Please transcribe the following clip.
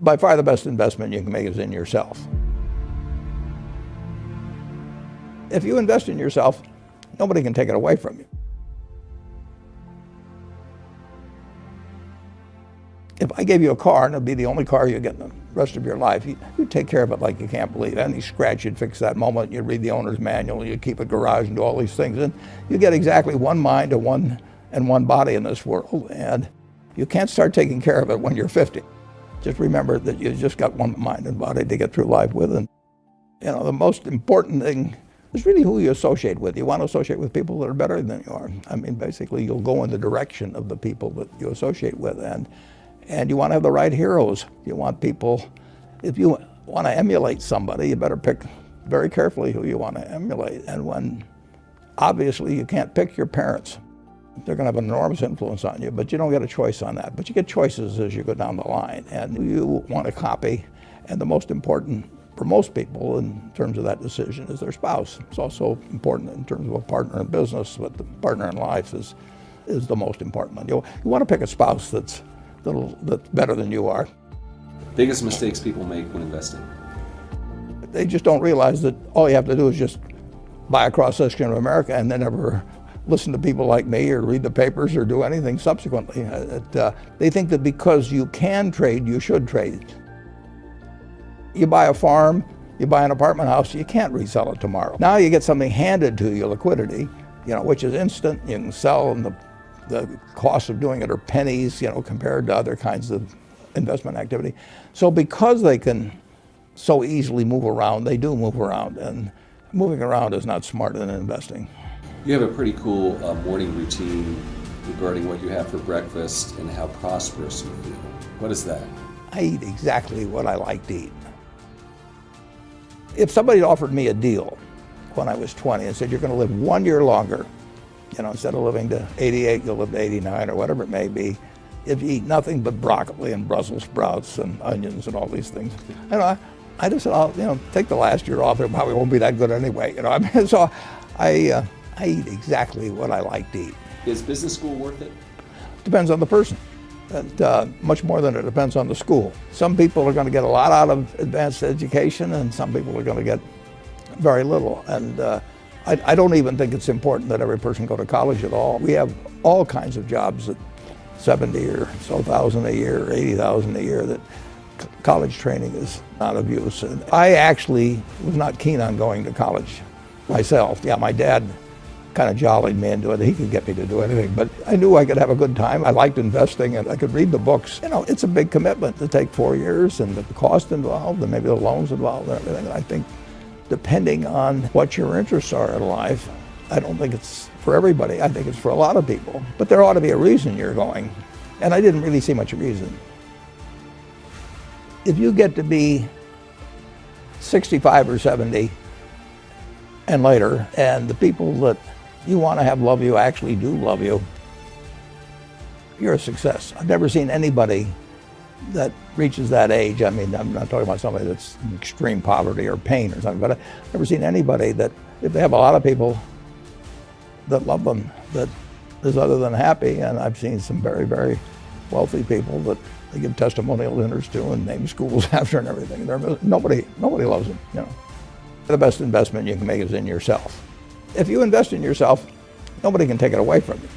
By far the best investment you can make is in yourself. If you invest in yourself, nobody can take it away from you. If I gave you a car, and it'd be the only car you get in the rest of your life, you'd take care of it like you can't believe. Any scratch, you'd fix that moment, you'd read the owner's manual, you'd keep a garage and do all these things. And you get exactly one mind and one body in this world. And you can't start taking care of it when you're 50. Just remember that you just got one mind and body to get through life with. And the most important thing is really who you associate with. You want to associate with people that are better than you are. I mean, basically, you'll go in the direction of the people that you associate with. And you want to have the right heroes. You want people, if you want to emulate somebody, you better pick very carefully who you want to emulate. And when, obviously, you can't pick your parents. They're going to have an enormous influence on you, but you don't get a choice on that. But you get choices as you go down the line. And you want to copy. And the most important for most people in terms of that decision is their spouse. It's also important in terms of a partner in business, but the partner in life is the most important one. You want to pick a spouse that's better than you are. Biggest mistakes people make when investing? They just don't realize that all you have to do is just buy a cross-section of America and then never listen to people like me or read the papers or do anything subsequently. They think that because you can trade, you should trade. You buy a farm, you buy an apartment house, you can't resell it tomorrow. Now you get something handed to you, liquidity, which is instant. You can sell, and the cost of doing it are pennies, compared to other kinds of investment activity. So because they can so easily move around, they do move around, and moving around is not smart in investing. You have a pretty cool morning routine regarding what you have for breakfast and how prosperous you feel. What is that? I eat exactly what I like to eat. If somebody offered me a deal when I was 20 and said, you're going to live 1 year longer, instead of living to 88, you'll live to 89 or whatever it may be, if you eat nothing but broccoli and Brussels sprouts and onions and all these things. I just said, I'll take the last year off. It probably won't be that good anyway. So I eat exactly what I like to eat. Is business school worth it? Depends on the person. Much more than it depends on the school. Some people are going to get a lot out of advanced education, and some people are going to get very little. And I don't even think it's important that every person go to college at all. We have all kinds of jobs at 70 or so thousand a year, or 80,000 a year, that college training is not of use. And I actually was not keen on going to college myself. Yeah, my dad kind of jollied me into it. He could get me to do anything, but I knew I could have a good time. I liked investing, and I could read the books. It's a big commitment to take 4 years, and the cost involved, and maybe the loans involved, and everything. I think depending on what your interests are in life, I don't think it's for everybody. I think it's for a lot of people. But there ought to be a reason you're going, and I didn't really see much reason. If you get to be 65 or 70 and later, and the people that you want to have love you actually do love you, you're a success. I've never seen anybody that reaches that age. I mean, I'm not talking about somebody that's in extreme poverty or pain or something, but I've never seen anybody that, if they have a lot of people that love them, that is other than happy. And I've seen some very, very wealthy people that they give testimonial dinners to and name schools after and everything. Nobody loves them, The best investment you can make is in yourself. If you invest in yourself, nobody can take it away from you.